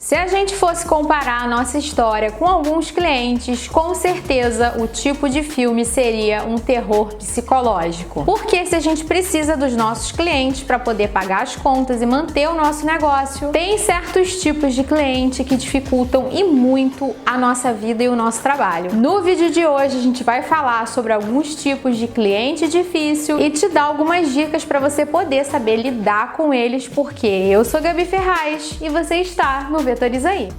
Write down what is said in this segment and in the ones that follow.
Se a gente fosse comparar a nossa história com alguns clientes, com certeza o tipo de filme seria um terror psicológico. Porque se a gente precisa dos nossos clientes para poder pagar as contas e manter o nosso negócio, tem certos tipos de cliente que dificultam e muito a nossa vida e o nosso trabalho. No vídeo de hoje a gente vai falar sobre alguns tipos de cliente difícil e te dar algumas dicas para você poder saber lidar com eles, porque eu sou Gabi Ferraz e você está no Vetoriza Aí.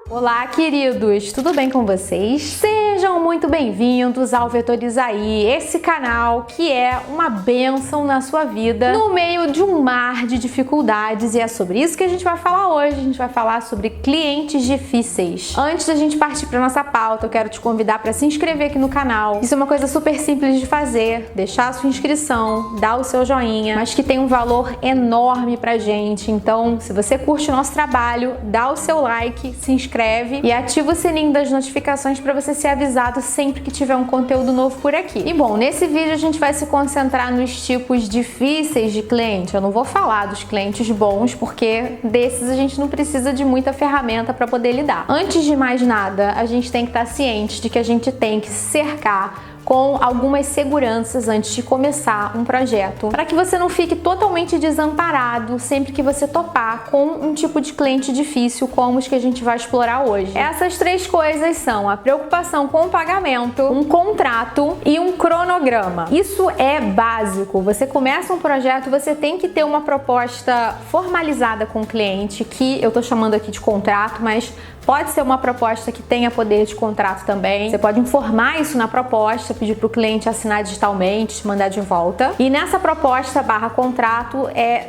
Olá, queridos! Tudo bem com vocês? Sejam muito bem-vindos ao Vetoriza Aí, esse canal que é uma bênção na sua vida no meio de um mar de dificuldades, e é sobre isso que a gente vai falar hoje. A gente vai falar sobre clientes difíceis. Antes da gente partir para nossa pauta, eu quero te convidar para se inscrever aqui no canal. Isso é uma coisa super simples de fazer, deixar a sua inscrição, dar o seu joinha, mas que tem um valor enorme pra gente. Então, se você curte o nosso trabalho, dá o seu like, se inscreve e ativa o sininho das notificações para você ser avisado sempre que tiver um conteúdo novo por aqui. E bom, nesse vídeo a gente vai se concentrar nos tipos difíceis de cliente. Eu não vou falar dos clientes bons, porque desses a gente não precisa de muita ferramenta para poder lidar. Antes de mais nada, a gente tem que estar ciente de que a gente tem que se cercar com algumas seguranças antes de começar um projeto, para que você não fique totalmente desamparado sempre que você topar com um tipo de cliente difícil como os que a gente vai explorar hoje. Essas três coisas são a preocupação com o pagamento, um contrato e um cronograma. Isso é básico. Você começa um projeto, você tem que ter uma proposta formalizada com o cliente, que eu tô chamando aqui de contrato, mas pode ser uma proposta que tenha poder de contrato também. Você pode informar isso na proposta, pedir para o cliente assinar digitalmente, te mandar de volta. E nessa proposta / contrato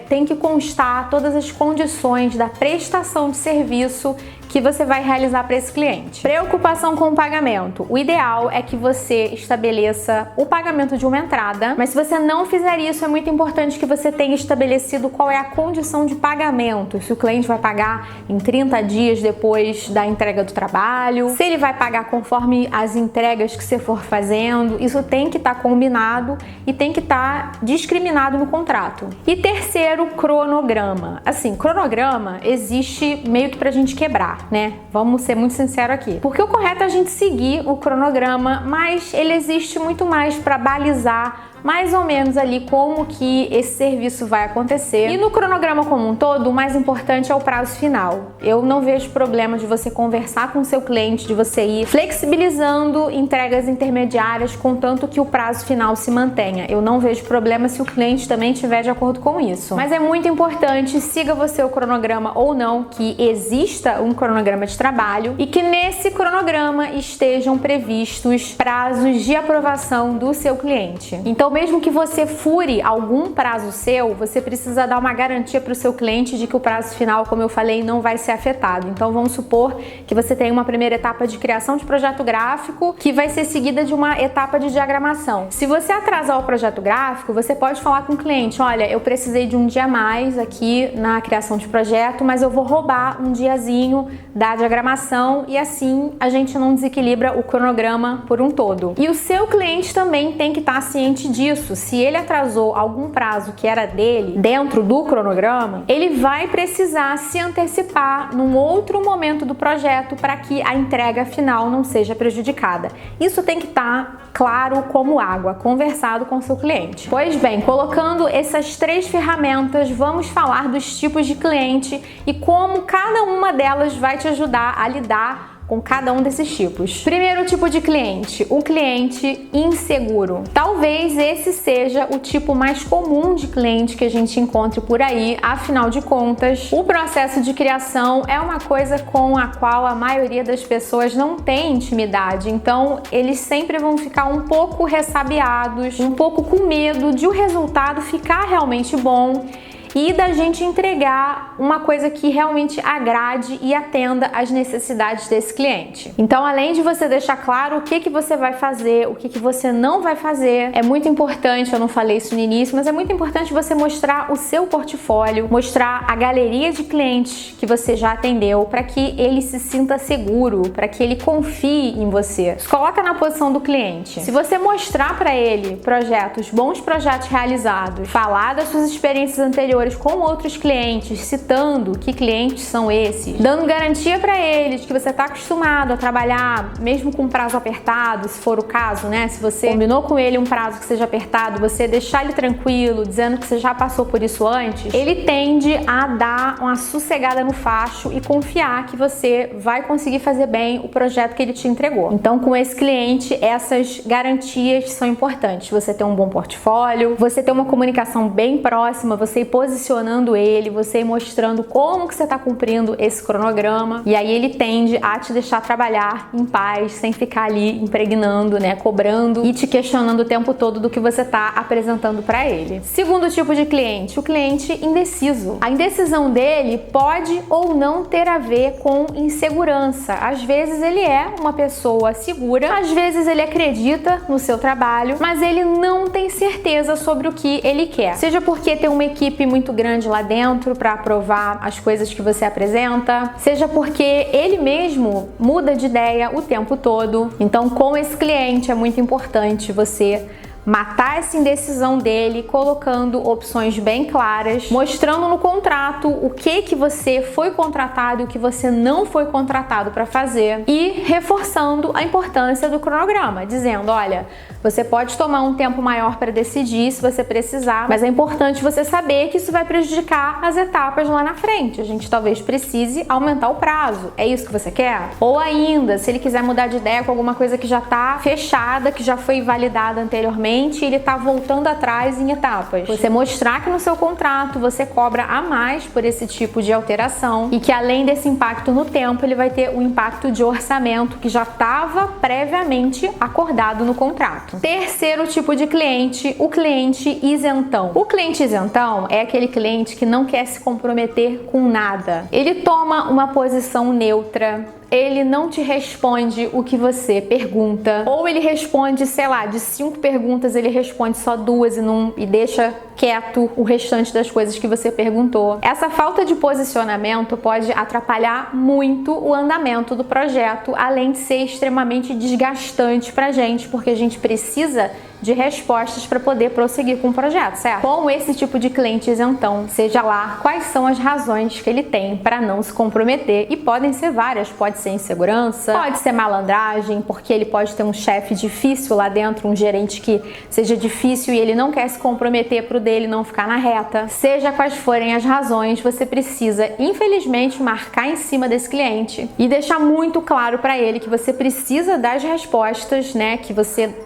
tem que constar todas as condições da prestação de serviço que você vai realizar para esse cliente. Preocupação com o pagamento. O ideal é que você estabeleça o pagamento de uma entrada, mas se você não fizer isso, é muito importante que você tenha estabelecido qual é a condição de pagamento. Se o cliente vai pagar em 30 dias depois da entrega do trabalho, se ele vai pagar conforme as entregas que você for fazendo, isso tem que estar combinado e tem que estar discriminado no contrato. E terceiro, cronograma. Assim, cronograma existe meio que pra gente quebrar, né? Vamos ser muito sinceros aqui. Porque o correto é a gente seguir o cronograma, mas ele existe muito mais para balizar mais ou menos ali como que esse serviço vai acontecer. E no cronograma como um todo, o mais importante é o prazo final. Eu não vejo problema de você conversar com o seu cliente, de você ir flexibilizando entregas intermediárias, contanto que o prazo final se mantenha. Eu não vejo problema se o cliente também estiver de acordo com isso. Mas é muito importante, siga você o cronograma ou não, que exista um cronograma de trabalho e que nesse cronograma estejam previstos prazos de aprovação do seu cliente. Então, mesmo que você fure algum prazo seu, você precisa dar uma garantia para o seu cliente de que o prazo final, como eu falei, não vai ser afetado. Então vamos supor que você tem uma primeira etapa de criação de projeto gráfico que vai ser seguida de uma etapa de diagramação. Se você atrasar o projeto gráfico, você pode falar com o cliente: olha, eu precisei de um dia a mais aqui na criação de projeto, mas eu vou roubar um diazinho da diagramação, e assim a gente não desequilibra o cronograma por um todo. E o seu cliente também tem que estar ciente disso. Se ele atrasou algum prazo que era dele dentro do cronograma, ele vai precisar se antecipar num outro momento do projeto para que a entrega final não seja prejudicada. Isso tem que estar claro como água, conversado com o seu cliente. Pois bem, colocando essas três ferramentas, vamos falar dos tipos de cliente e como cada uma delas vai te ajudar a lidar com cada um desses tipos. Primeiro tipo de cliente, o cliente inseguro. Talvez esse seja o tipo mais comum de cliente que a gente encontre por aí, afinal de contas, o processo de criação é uma coisa com a qual a maioria das pessoas não tem intimidade, então eles sempre vão ficar um pouco ressabiados, um pouco com medo de o resultado ficar realmente bom e da gente entregar uma coisa que realmente agrade e atenda às necessidades desse cliente. Então, além de você deixar claro o que você vai fazer, o que você não vai fazer, é muito importante, eu não falei isso no início, mas é muito importante você mostrar o seu portfólio, mostrar a galeria de clientes que você já atendeu, para que ele se sinta seguro, para que ele confie em você. Se coloca na posição do cliente. Se você mostrar para ele projetos, bons projetos realizados, falar das suas experiências anteriores anteriores com outros clientes, citando que clientes são esses, dando garantia para eles que você está acostumado a trabalhar mesmo com prazo apertado, se for o caso, né? Se você combinou com ele um prazo que seja apertado, você deixar ele tranquilo, dizendo que você já passou por isso antes, ele tende a dar uma sossegada no facho e confiar que você vai conseguir fazer bem o projeto que ele te entregou. Então, com esse cliente, essas garantias são importantes. Você ter um bom portfólio, você ter uma comunicação bem próxima, você ir posicionando ele, você ir mostrando como que você está cumprindo esse cronograma, e aí ele tende a te deixar trabalhar em paz, sem ficar ali impregnando, né, cobrando e te questionando o tempo todo do que você está apresentando para ele. Segundo tipo de cliente, o cliente indeciso. A indecisão dele pode ou não ter a ver com insegurança. Às vezes ele é uma pessoa segura, às vezes ele acredita no seu trabalho, mas ele não tem certeza sobre o que ele quer. Seja porque tem uma equipe muito grande lá dentro para aprovar as coisas que você apresenta, seja porque ele mesmo muda de ideia o tempo todo. Então, com esse cliente é muito importante você matar essa indecisão dele, colocando opções bem claras, mostrando no contrato o que você foi contratado e o que você não foi contratado para fazer, e reforçando a importância do cronograma, dizendo, olha, você pode tomar um tempo maior para decidir se você precisar, mas é importante você saber que isso vai prejudicar as etapas lá na frente. A gente talvez precise aumentar o prazo. É isso que você quer? Ou ainda, se ele quiser mudar de ideia com alguma coisa que já está fechada, que já foi validada anteriormente, ele está voltando atrás em etapas. Você mostrar que no seu contrato você cobra a mais por esse tipo de alteração e que além desse impacto no tempo, ele vai ter o impacto de orçamento que já estava previamente acordado no contrato. Terceiro tipo de cliente, o cliente isentão. O cliente isentão é aquele cliente que não quer se comprometer com nada. Ele toma uma posição neutra, ele não te responde o que você pergunta, ou ele responde, sei lá, de 5 perguntas ele responde só 2 e deixa quieto o restante das coisas que você perguntou. Essa falta de posicionamento pode atrapalhar muito o andamento do projeto, além de ser extremamente desgastante pra gente, porque a gente precisa de respostas para poder prosseguir com o projeto, certo? Com esse tipo de clientes, então, seja lá quais são as razões que ele tem para não se comprometer, e podem ser várias, pode ser insegurança, pode ser malandragem, porque ele pode ter um chefe difícil lá dentro, um gerente que seja difícil e ele não quer se comprometer pro dele não ficar na reta. Seja quais forem as razões, você precisa, infelizmente, marcar em cima desse cliente e deixar muito claro para ele que você precisa das respostas, né,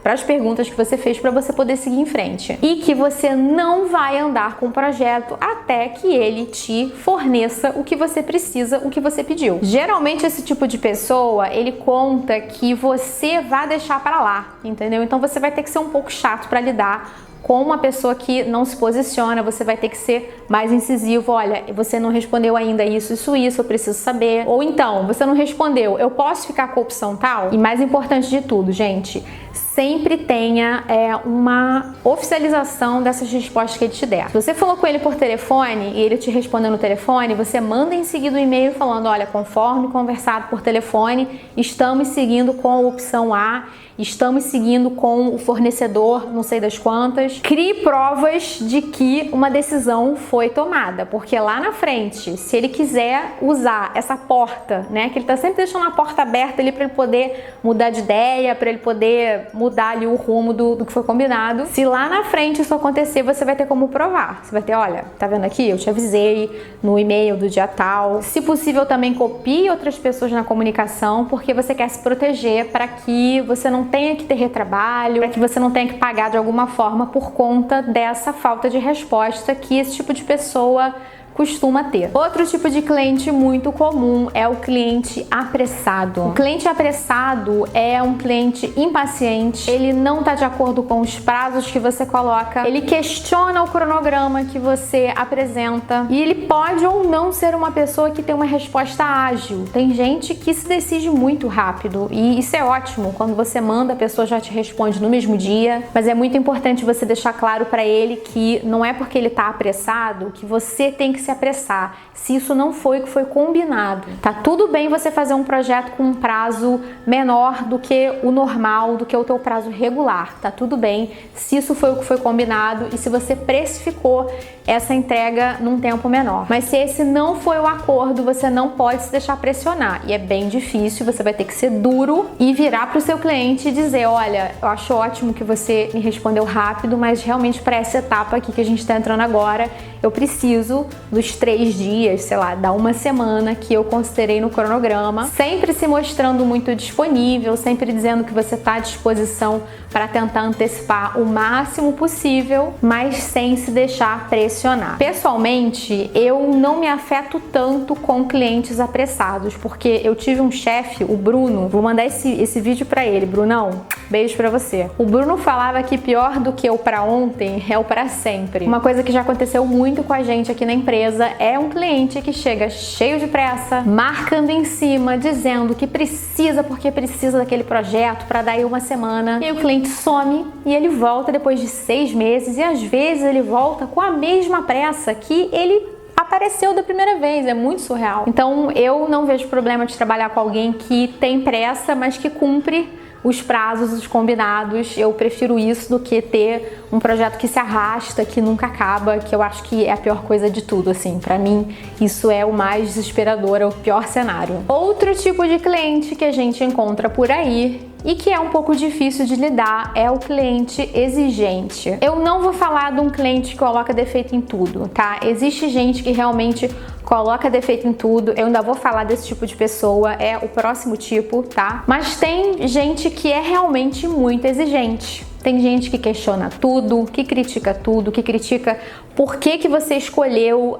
para as perguntas que você fez para você poder seguir em frente, e que você não vai andar com o projeto até que ele te forneça o que você precisa, o que você pediu. Geralmente esse tipo de pessoa, ele conta que você vai deixar para lá, entendeu? Então você vai ter que ser um pouco chato para lidar com uma pessoa que não se posiciona, você vai ter que ser mais incisivo. Olha, você não respondeu ainda isso, eu preciso saber. Ou então, você não respondeu, eu posso ficar com a opção tal? E mais importante de tudo, gente, sempre tenha uma oficialização dessas respostas que ele te der. Se você falou com ele por telefone e ele te respondeu no telefone, você manda em seguida um e-mail falando, olha, conforme conversado por telefone, estamos seguindo com a opção A, estamos seguindo com o fornecedor não sei das quantas. Crie provas de que uma decisão foi tomada, porque lá na frente, se ele quiser usar essa porta, né, que ele tá sempre deixando a porta aberta ali para ele poder mudar de ideia, para ele poder mudar ali o rumo do que foi combinado, se lá na frente isso acontecer, você vai ter como provar. Você vai ter, olha, tá vendo aqui? Eu te avisei no e-mail do dia tal. Se possível, também copie outras pessoas na comunicação, porque você quer se proteger para que você não tenha que ter retrabalho, para que você não tenha que pagar de alguma forma por conta dessa falta de resposta que esse tipo de pessoa costuma ter. Outro tipo de cliente muito comum é o cliente apressado. O cliente apressado é um cliente impaciente, ele não está de acordo com os prazos que você coloca, ele questiona o cronograma que você apresenta, e ele pode ou não ser uma pessoa que tem uma resposta ágil. Tem gente que se decide muito rápido, e isso é ótimo, quando você manda, a pessoa já te responde no mesmo dia, mas é muito importante você deixar claro para ele que não é porque ele está apressado que você tem que se se apressar se isso não foi o que foi combinado. Tá tudo bem você fazer um projeto com um prazo menor do que o normal, do que o teu prazo regular. Tá tudo bem se isso foi o que foi combinado e se você precificou essa entrega num tempo menor. Mas se esse não foi o acordo, você não pode se deixar pressionar. E é bem difícil, você vai ter que ser duro e virar para o seu cliente e dizer: olha, eu acho ótimo que você me respondeu rápido, mas realmente para essa etapa aqui que a gente está entrando agora, eu preciso dos 3 dias, sei lá, da uma semana que eu considerei no cronograma, sempre se mostrando muito disponível, sempre dizendo que você está à disposição para tentar antecipar o máximo possível, mas sem se deixar pressionar. Pessoalmente, eu não me afeto tanto com clientes apressados, porque eu tive um chefe, o Bruno, vou mandar esse vídeo para ele. Brunão, beijo para você. O Bruno falava que pior do que o para ontem é o para sempre. Uma coisa que já aconteceu muito com a gente aqui na empresa é um cliente que chega cheio de pressa, marcando em cima, dizendo que precisa, porque precisa daquele projeto para dar aí uma semana, e o cliente some e ele volta depois de 6 meses, e às vezes ele volta com a mesma pressa que ele apareceu da primeira vez. É muito surreal. Então eu não vejo problema de trabalhar com alguém que tem pressa, mas que cumpre os prazos, os combinados. Eu prefiro isso do que ter um projeto que se arrasta, que nunca acaba, que eu acho que é a pior coisa de tudo, assim. Pra mim, isso é o mais desesperador, é o pior cenário. Outro tipo de cliente que a gente encontra por aí e que é um pouco difícil de lidar é o cliente exigente. Eu não vou falar de um cliente que coloca defeito em tudo, tá? Existe gente que realmente coloca defeito em tudo, eu ainda vou falar desse tipo de pessoa, é o próximo tipo, tá? Mas tem gente que é realmente muito exigente. Tem gente que questiona tudo, que critica tudo, que critica por que você escolheu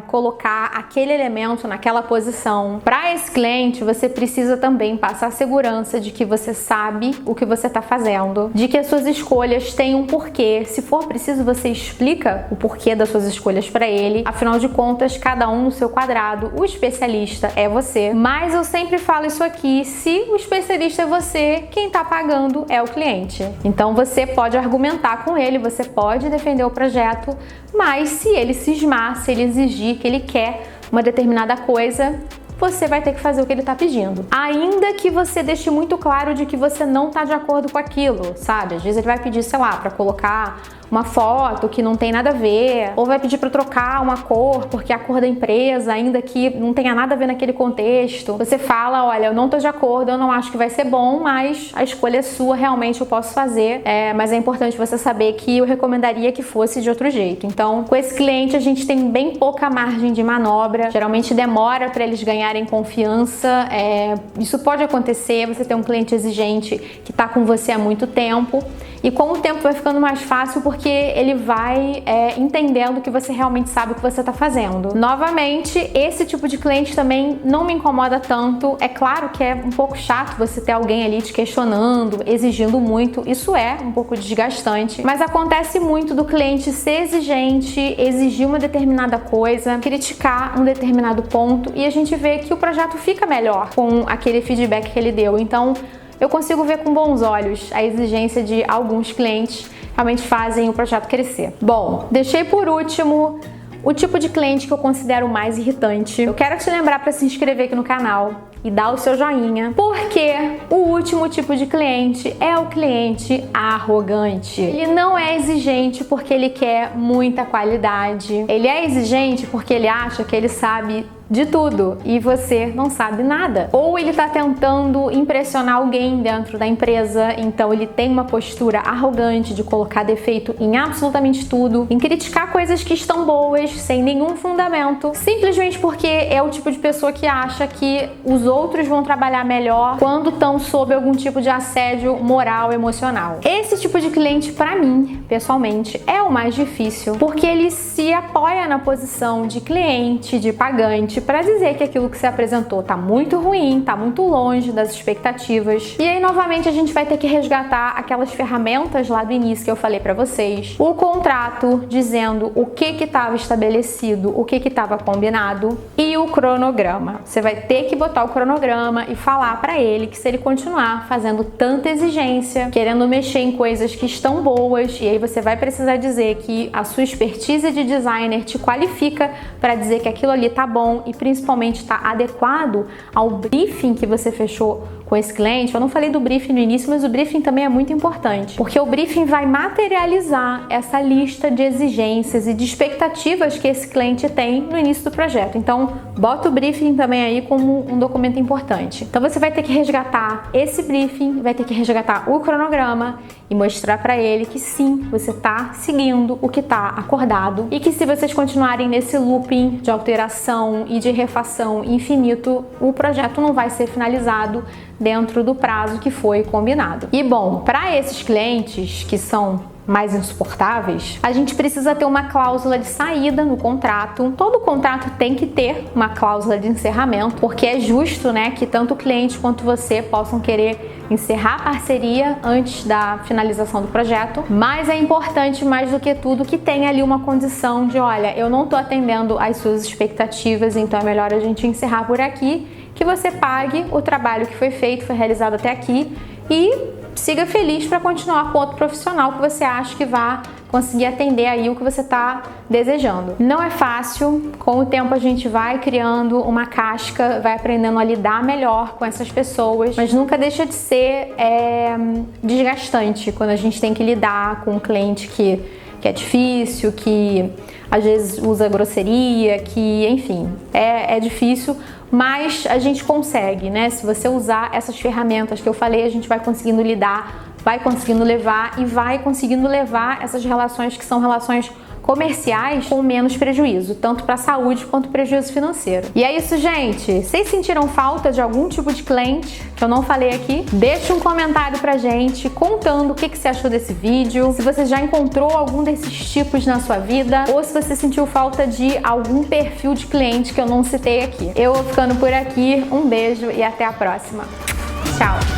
colocar aquele elemento naquela posição. Para esse cliente, você precisa também passar segurança de que você sabe o que você está fazendo, de que as suas escolhas têm um porquê. Se for preciso, você explica o porquê das suas escolhas para ele. Afinal de contas, cada um no seu quadrado. O especialista é você. Mas eu sempre falo isso aqui: se o especialista é você, quem está pagando é o cliente. Então você pode argumentar com ele, você pode defender o projeto, mas se ele cismar, se ele exigir que ele quer uma determinada coisa, você vai ter que fazer o que ele está pedindo. Ainda que você deixe muito claro de que você não está de acordo com aquilo, sabe? Às vezes ele vai pedir, sei lá, para colocar uma foto que não tem nada a ver, ou vai pedir para trocar uma cor, porque é a cor da empresa, ainda que não tenha nada a ver naquele contexto. Você fala: olha, eu não tô de acordo, eu não acho que vai ser bom, mas a escolha é sua, realmente eu posso fazer, mas é importante você saber que eu recomendaria que fosse de outro jeito. Então, com esse cliente a gente tem bem pouca margem de manobra, geralmente demora para eles ganharem confiança. Isso pode acontecer, você tem um cliente exigente que tá com você há muito tempo, e com o tempo vai ficando mais fácil porque ele vai entendendo que você realmente sabe o que você está fazendo. Novamente, esse tipo de cliente também não me incomoda tanto. É claro que é um pouco chato você ter alguém ali te questionando, exigindo muito. Isso é um pouco desgastante, mas acontece muito do cliente ser exigente, exigir uma determinada coisa, criticar um determinado ponto, e a gente vê que o projeto fica melhor com aquele feedback que ele deu. Então, eu consigo ver com bons olhos a exigência de alguns clientes, realmente fazem o projeto crescer. Bom, deixei por último o tipo de cliente que eu considero mais irritante. Eu quero te lembrar para se inscrever aqui no canal e dar o seu joinha, porque o último tipo de cliente é o cliente arrogante. Ele não é exigente porque ele quer muita qualidade. Ele é exigente porque ele acha que ele sabe de tudo e você não sabe nada. Ou ele tá tentando impressionar alguém dentro da empresa, então ele tem uma postura arrogante de colocar defeito em absolutamente tudo, em criticar coisas que estão boas sem nenhum fundamento, simplesmente porque é o tipo de pessoa que acha que os outros vão trabalhar melhor quando estão sob algum tipo de assédio moral, emocional. Esse tipo de cliente, pra mim, pessoalmente, é o mais difícil, porque ele se apoia na posição de cliente, de pagante, para dizer que aquilo que você apresentou tá muito ruim, tá muito longe das expectativas. E aí, novamente, a gente vai ter que resgatar aquelas ferramentas lá do início que eu falei para vocês. O contrato dizendo o que estava estabelecido, o que estava combinado, e o cronograma. Você vai ter que botar o cronograma e falar para ele que se ele continuar fazendo tanta exigência, querendo mexer em coisas que estão boas, e aí você vai precisar dizer que a sua expertise de designer te qualifica para dizer que aquilo ali tá bom e principalmente tá adequado ao briefing que você fechou com esse cliente. Eu não falei do briefing no início, mas o briefing também é muito importante, porque o briefing vai materializar essa lista de exigências e de expectativas que esse cliente tem no início do projeto. Então, bota o briefing também aí como um documento importante. Então, você vai ter que resgatar esse briefing, vai ter que resgatar o cronograma e mostrar para ele que sim, você está seguindo o que está acordado e que se vocês continuarem nesse looping de alteração e de refação infinito, o projeto não vai ser finalizado dentro do prazo que foi combinado. E bom, para esses clientes que são mais insuportáveis, a gente precisa ter uma cláusula de saída no contrato. Todo contrato tem que ter uma cláusula de encerramento, porque é justo, né, que tanto o cliente quanto você possam querer encerrar a parceria antes da finalização do projeto, mas é importante mais do que tudo que tenha ali uma condição de, olha, eu não estou atendendo às suas expectativas, então é melhor a gente encerrar por aqui, que você pague o trabalho que foi feito, foi realizado até aqui e siga feliz para continuar com outro profissional que você acha que vai conseguir atender aí o que você está desejando. Não é fácil, com o tempo a gente vai criando uma casca, vai aprendendo a lidar melhor com essas pessoas, mas nunca deixa de ser desgastante quando a gente tem que lidar com um cliente que é difícil, que às vezes usa grosseria, que enfim, é difícil, mas a gente consegue, né? Se você usar essas ferramentas que eu falei, a gente vai conseguindo lidar, vai conseguindo levar e vai conseguindo levar essas relações que são relações comerciais com menos prejuízo, tanto para a saúde quanto prejuízo financeiro. E é isso, gente. Vocês sentiram falta de algum tipo de cliente que eu não falei aqui? Deixa um comentário pra gente contando o que você achou desse vídeo, se você já encontrou algum desses tipos na sua vida ou se você sentiu falta de algum perfil de cliente que eu não citei aqui. Eu vou ficando por aqui, um beijo e até a próxima. Tchau!